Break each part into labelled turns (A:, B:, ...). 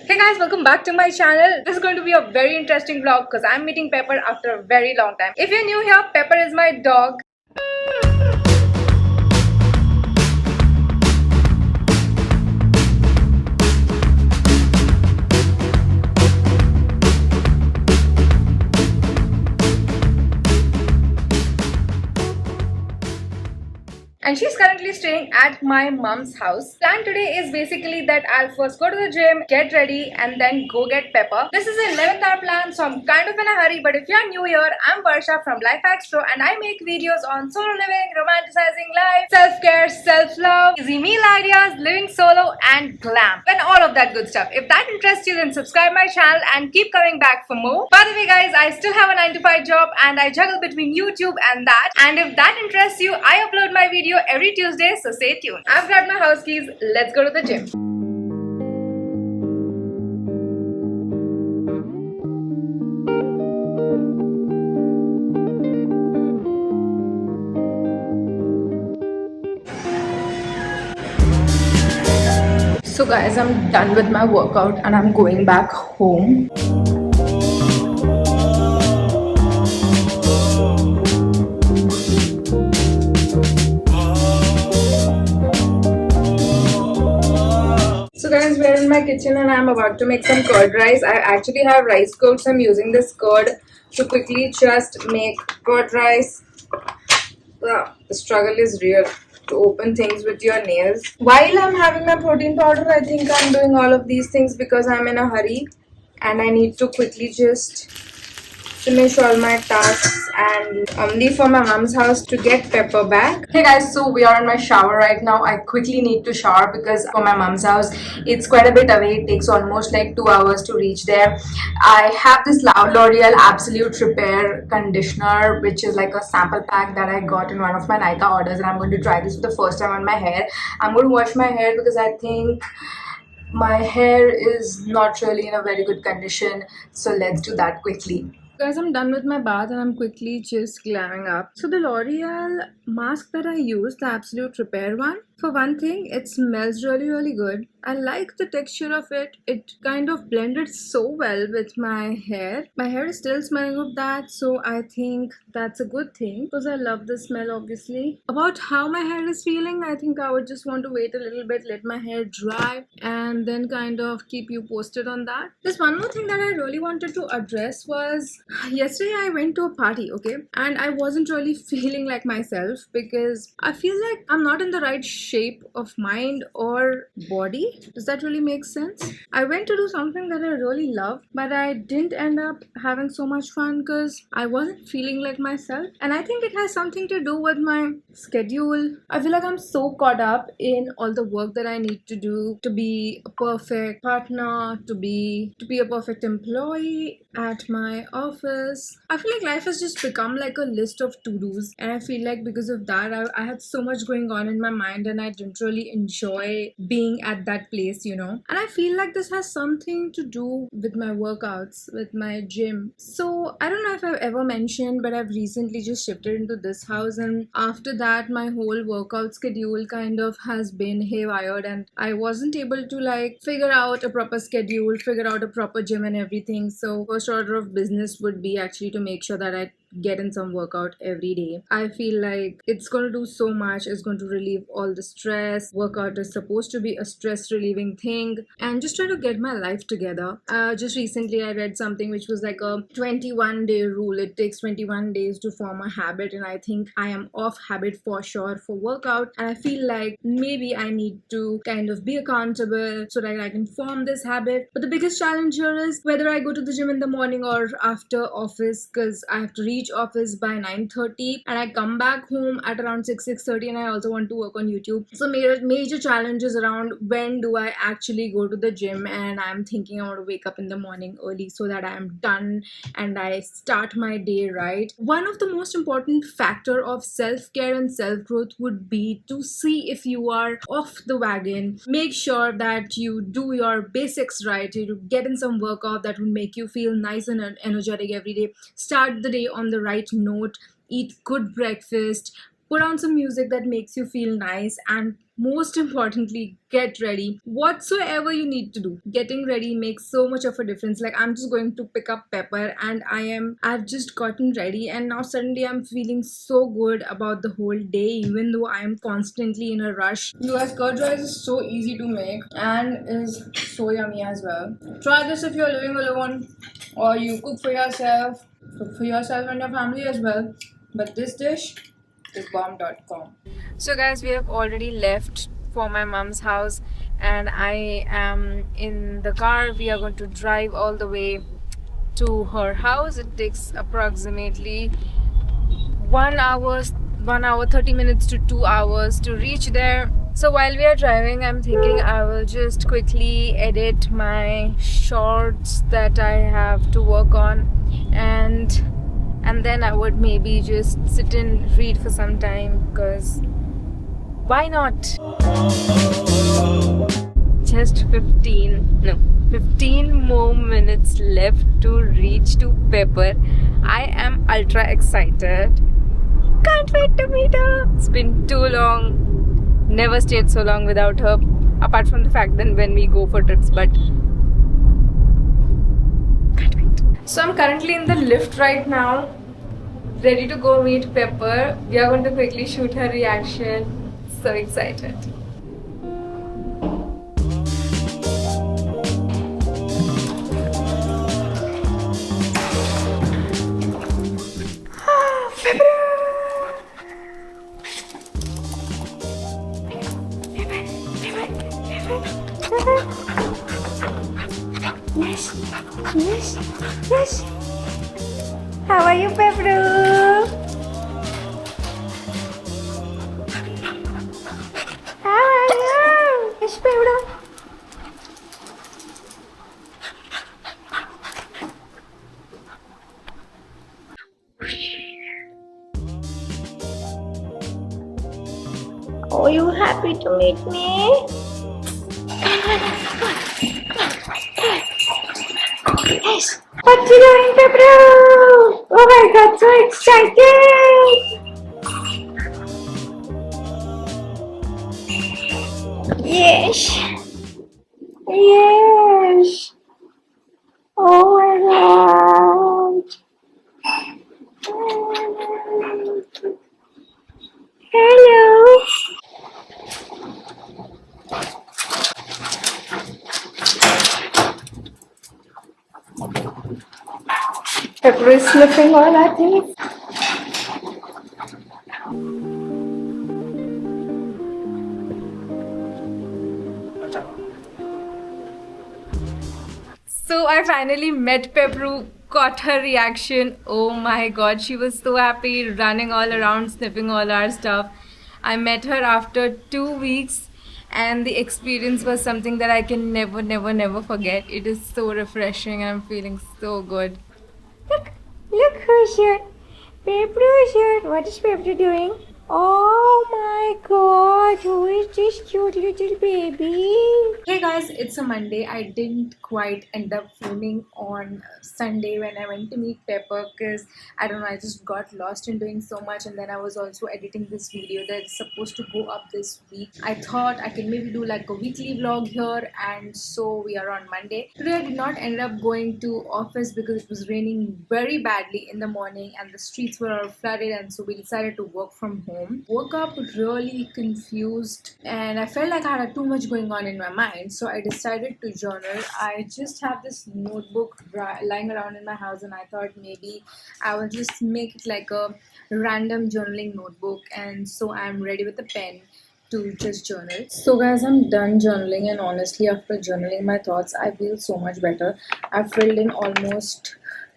A: Hey guys, welcome back to my channel. This is going to be a very interesting vlog because I'm meeting Pepper after a very long time. If you're new here, Pepper is my dog. And she's currently staying at my mom's house. Plan today is basically that I'll first go to the gym, get ready, and then go get Pepper. This is an 11th hour plan, so I'm kind of in a hurry. But if you're new here, I'm Varsha from LifeHackksPro, and I make videos on solo living, romanticizing life, self-care, self-love, easy meal ideas, living solo, and glam, and all of that good stuff. If that interests you, then subscribe my channel and keep coming back for more. By the way, guys, I still have a 9 to 5 job, and I juggle between YouTube and that. And if that interests you, I upload my video every Tuesday, so stay tuned. I've got my house keys. Let's go to the gym. So guys, I'm done with my workout and I'm going back home. So guys, we're in my kitchen and I'm about to make some curd rice. I actually have rice curd, so I'm using this curd to quickly just make curd rice. The struggle is real to open things with your nails. While I'm having my protein powder, I think I'm doing all of these things because I'm in a hurry and I need to quickly just finish all my tasks and leave for my mom's house to get Pepper back. Hey guys, so we are in my shower right now. I quickly need to shower because for my mom's house it's quite a bit away. It takes almost like 2 hours to reach there. I have this L'Oreal Absolute Repair conditioner, which is like a sample pack that I got in one of my Nykaa orders, and I'm going to try this for the first time on my hair. I'm going to wash my hair because I think my hair is not really in a very good condition, so let's do that quickly. Guys, I'm done with my bath and I'm quickly just glamming up. So the L'Oreal mask that I use, the Absolute Repair one, for one thing, it smells really good. I like the texture of it. It kind of blended so well with my hair. My hair is still smelling of that, so I think that's a good thing because I love the smell obviously. About how my hair is feeling, I think I would just want to wait a little bit, let my hair dry, and then kind of keep you posted on that. There's one more thing that I really wanted to address was yesterday I went to a party, okay, and I wasn't really feeling like myself because I feel like I'm not in the right shape of mind or body. Does that really make sense? I went to do something that I really love, but I didn't end up having so much fun because I wasn't feeling like myself, and I think it has something to do with my schedule. I feel like I'm so caught up in all the work that I need to do to be a perfect partner, to be a perfect employee at my office. I feel like life has just become like a list of to-dos, and I feel like because of that I had so much going on in my mind and I didn't really enjoy being at that place, you know. And I feel like this has something to do with my workouts, with my gym. So I don't know if I've ever mentioned, but I've recently just shifted into this house, and after that my whole workout schedule kind of has been haywired and I wasn't able to like figure out a proper schedule, figure out a proper gym and everything. So first order of business would be actually to make sure that I get in some workout every day. I feel like it's going to do so much. It's going to relieve all the stress. Workout is supposed to be a stress relieving thing, and just try to get my life together. Just recently I read something which was like a 21-day rule. It takes 21 days to form a habit, and I think I am off habit for sure for workout, and I feel like maybe I need to kind of be accountable so that I can form this habit. But the biggest challenge here is whether I go to the gym in the morning or after office, because I have to reach office by 9:30 and I come back home at around 6:30, and I also want to work on YouTube. So major challenges around when do I actually go to the gym, and I'm thinking I want to wake up in the morning early so that I'm done and I start my day right. One of the most important factor of self-care and self-growth would be to see if you are off the wagon. Make sure that you do your basics right. You get in some workout that will make you feel nice and energetic every day. Start the day on the right note. Eat good breakfast, put on some music that makes you feel nice, and most importantly, get ready. Whatsoever you need to do, getting ready makes so much of a difference. Like, I'm just going to pick up Pepper, and I've just gotten ready, and now suddenly I'm feeling so good about the whole day, even though I am constantly in a rush. You guys, curd rice is so easy to make and is so yummy as well. Try this if you're living alone, or you cook for yourself. Cook for yourself and your family as well. But this dish is bomb.com. So guys, we have already left for my mom's house, and I am in the car. We are going to drive all the way to her house. It takes approximately 1 hour 30 minutes to 2 hours to reach there. So while we are driving, I'm thinking I will just quickly edit my shorts that I have to work on, and then I would maybe just sit and read for some time, because why not? Just 15 more minutes left to reach to Pepper. I am ultra excited. Can't wait to meet her. It's been too long. Never stayed so long without her, apart from the fact that when we go for trips, but can't wait. So I'm currently in the lift right now, ready to go meet Pepper. We are going to quickly shoot her reaction. So excited. Yes. How are you, Pepper? How are you? Yes, Pepper. Are you happy to meet me? Yes. What you doing, Pepper? Oh my God, so excited! Yes. Yes. Oh my God. Hello. Pepper is sniffing all at me. So I finally met Pepper, got her reaction. Oh my God, she was so happy, running all around, sniffing all our stuff. I met her after 2 weeks, and the experience was something that I can never forget. It is so refreshing, and I'm feeling so good. Look who's here. Pepper is here. What is Pepper doing? Oh my God, who is this cute little baby? Hey guys, it's a Monday. I didn't quite end up filming on Sunday when I went to meet Pepper, because I don't know, I just got lost in doing so much, and then I was also editing this video that's supposed to go up this week. I thought I can maybe do like a weekly vlog here, and so we are on Monday. Today I did not end up going to office because it was raining very badly in the morning and the streets were all flooded, and so we decided to work from home. Woke up really confused, and I felt like I had too much going on in my mind, so I decided to journal. I just have this notebook lying around in my house, and I thought maybe I will just make it like a random journaling notebook, and so I'm ready with a pen to just journal. So guys, I'm done journaling, and honestly, after journaling my thoughts, I feel so much better. I've filled in almost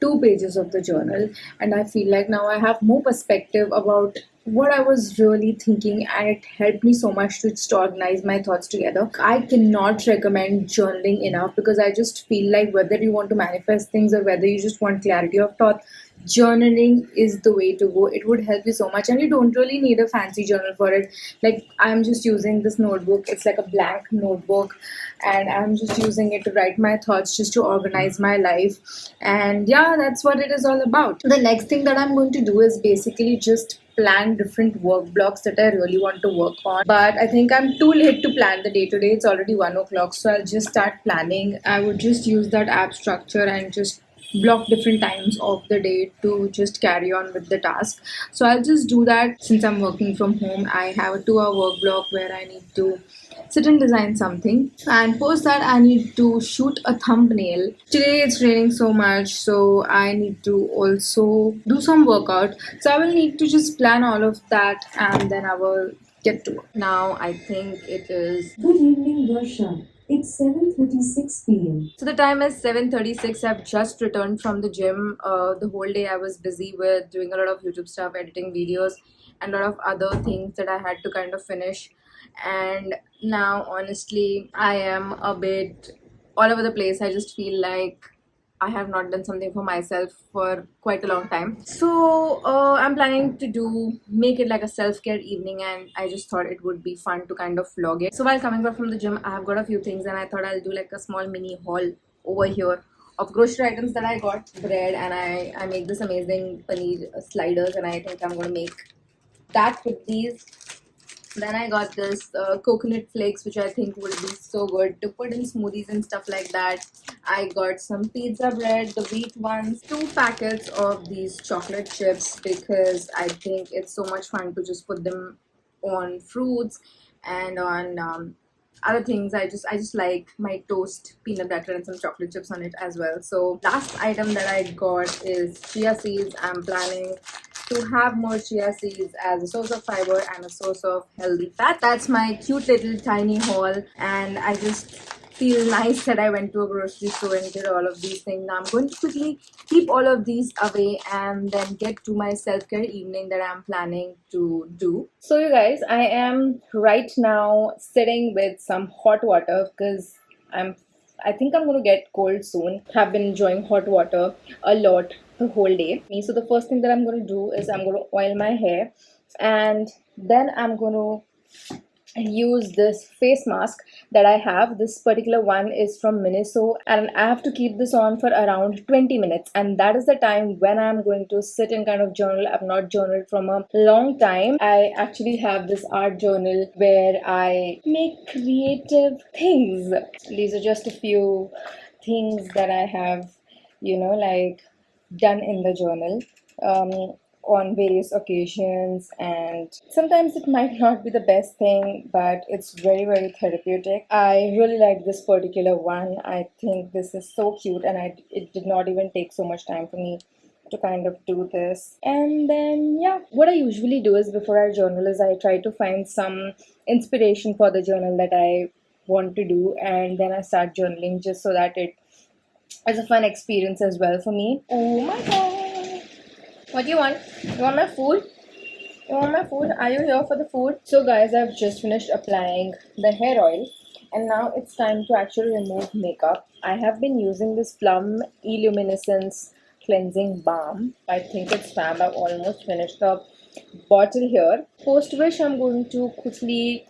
A: 2 pages of the journal, and I feel like now I have more perspective about what I was really thinking, and it helped me so much to just organize my thoughts together. I cannot recommend journaling enough, because I just feel like whether you want to manifest things or whether you just want clarity of thought, journaling is the way to go. It would help you so much, and you don't really need a fancy journal for it. Like, I'm just using this notebook. It's like a blank notebook, and I'm just using it to write my thoughts, just to organize my life. And yeah, that's what it is all about. The next thing that I'm going to do is basically just plan different work blocks that I really want to work on. But I think I'm too late to plan the day today. It's already 1 o'clock, so I'll just start planning. I would just use that app structure and just block different times of the day to just carry on with the task. So I'll just do that. Since I'm working from home, I have a 2 hour work block where I need to sit and design something, and post that I need to shoot a thumbnail. Today it's raining so much, so I need to also do some workout. So I will need to just plan all of that, and then I will get to work. Now I think it is
B: Good evening, Varsha. It's 7:36 p.m.
A: So the time is 7:36. I've just returned from the gym. The whole day I was busy with doing a lot of YouTube stuff, editing videos, and a lot of other things that I had to kind of finish. And now, honestly, I am a bit all over the place. I just feel like I have not done something for myself for quite a long time. So I'm planning to make it like a self-care evening, and I just thought it would be fun to kind of vlog it. So while coming back from the gym, I have got a few things, and I thought I'll do like a small mini haul over here of grocery items that I got. Bread, and I make this amazing paneer sliders, and I think I'm gonna make that with these. Then I got this coconut flakes, which I think would be so good to put in smoothies and stuff like that. I got some pizza bread, the wheat ones, 2 packets of these chocolate chips, because I think it's so much fun to just put them on fruits and on other things. I just like my toast, peanut butter, and some chocolate chips on it as well. So last item that I got is chia seeds. I'm planning to have more chia seeds as a source of fiber and a source of healthy fat. That's my cute little tiny haul, and I just feel nice that I went to a grocery store and did all of these things. Now I'm going to quickly keep all of these away and then get to my self-care evening that I'm planning to do. So you guys, I am right now sitting with some hot water because I think I'm going to get cold soon. Have been enjoying hot water a lot the whole day. So the first thing that I'm going to do is I'm going to oil my hair, and then I'm going to use this face mask that I have. This particular one is from Miniso, and I have to keep this on for around 20 minutes, and that is the time when I'm going to sit and kind of journal. I've not journaled from a long time. I actually have this art journal where I make creative things. These are just a few things that I have, like done in the journal. On various occasions, and sometimes it might not be the best thing, but it's very, very therapeutic. I really like this particular one. I think this is so cute, and it did not even take so much time for me to kind of do this. And then yeah, what I usually do is before I journal is I try to find some inspiration for the journal that I want to do, and then I start journaling just so that it is a fun experience as well for me. Oh my god, what do you want? You want my food? You want my food? Are you here for the food? So guys, I've just finished applying the hair oil, and now it's time to actually remove makeup. I have been using this Plum Illuminescence Cleansing Balm. I think it's fab. I've almost finished the bottle here. Post which I'm going to quickly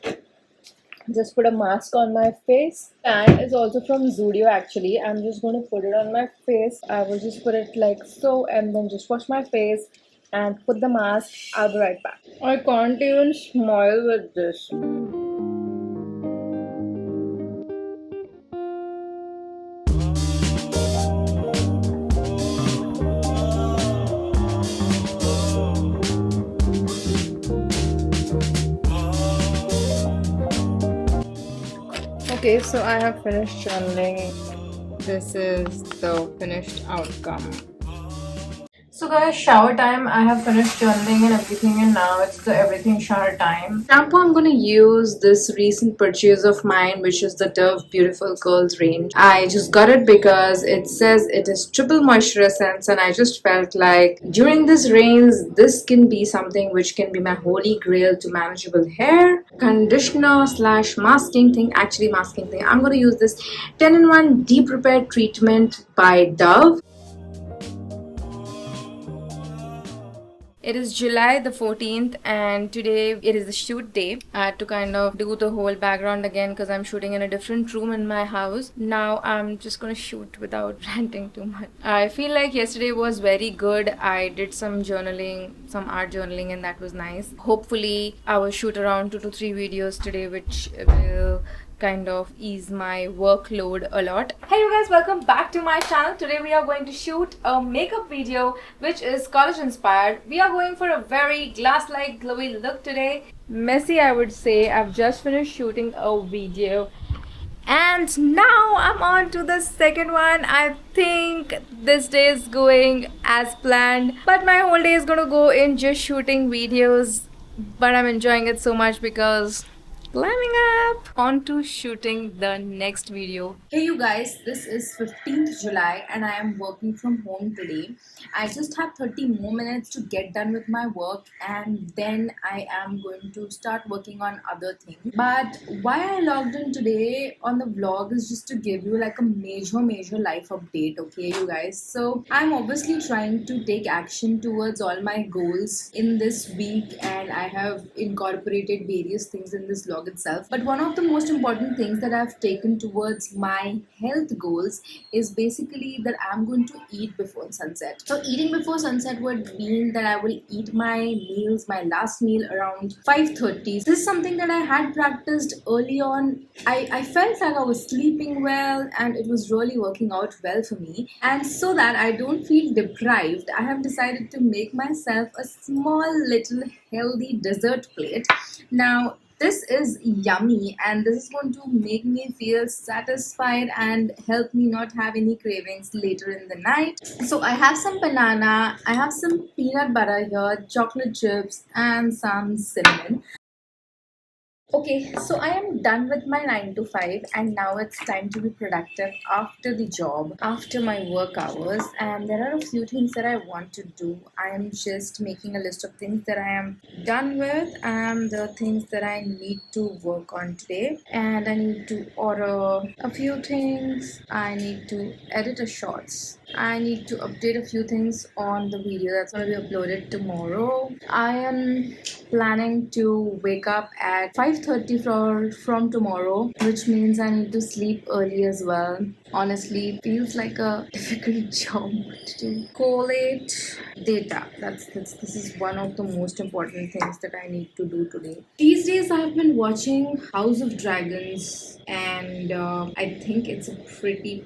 A: just put a mask on my face. And is also from Zudio actually. I'm just going to put it on my face. I will just put it like so, and then just wash my face and put the mask. I'll be right back. I can't even smile with this. Okay, so I have finished journaling. This is the finished outcome. So guys, shower time. I have finished journaling and everything, and now it's the everything shower time. Shampoo, I'm going to use this recent purchase of mine, which is the Dove Beautiful Curls range. I just got it because it says it is triple moisture essence, and I just felt like during this rains, this can be something which can be my holy grail to manageable hair. Conditioner slash masking thing. Actually masking thing. I'm going to use this 10-in-1 Deep Repair Treatment by Dove. It is July the 14th and today it is the shoot day. I had to kind of do the whole background again because I'm shooting in a different room in my house. Now I'm just gonna shoot without ranting too much. I feel like yesterday was very good. I did some journaling, some art journaling, and that was nice. Hopefully I will shoot around 2 to 3 videos today, which will kind of ease my workload a lot. Hey you guys, welcome back to my channel. Today we are going to shoot a makeup video which is college inspired. We are going for a very glass-like glowy look today. Messy, I would say. I've just finished shooting a video and now I'm on to the second one. I think this day is going as planned, but my whole day is gonna go in just shooting videos, but I'm enjoying it so much because climbing up onto shooting the next video. Hey you guys, this is 15th July and I am working from home today. I just have 30 more minutes to get done with my work and then I am going to start working on other things. But why I logged in today on the vlog is just to give you like a major life update, okay you guys? So I'm obviously trying to take action towards all my goals in this week and I have incorporated various things in this vlog itself. But one of the most important things that I've taken towards my health goals is basically that I'm going to eat before sunset. So eating before sunset would mean that I will eat my meals, my last meal around 5:30. This is something that I had practiced early on. I felt like I was sleeping well and it was really working out well for me. And so that I don't feel deprived, I have decided to make myself a small little healthy dessert plate. Now this is yummy and this is going to make me feel satisfied and help me not have any cravings later in the night. So I have some banana, I have some peanut butter here, chocolate chips and some cinnamon. Okay, so I am done with my 9 to 5 and now it's time to be productive after the job, after my work hours, and there are a few things that I want to do. I am just making a list of things that I am done with and the things that I need to work on today, and I need to order a few things, I need to edit a shorts, I need to update a few things on the video that's going to be uploaded tomorrow. I am planning to wake up at 5:30 from tomorrow, which means I need to sleep early as well. Honestly, it feels like a difficult job to do. Collate data. This is one of the most important things that I need to do today. These days I've been watching House of Dragons and I think it's a pretty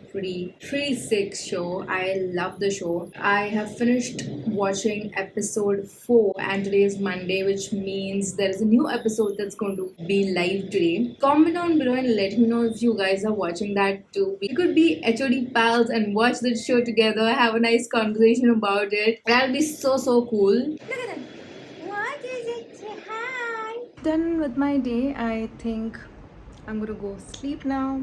A: sick show. I love the show. I have finished watching episode 4 and today is Monday, which means there is a new episode that's going to be live today. Comment down below and let me know if you guys are watching that too. We could be HOD pals and watch the show together, have a nice conversation about it. That'll be so cool. Look at that. What is it? Say hi. Done with my day. I think I'm gonna go sleep now.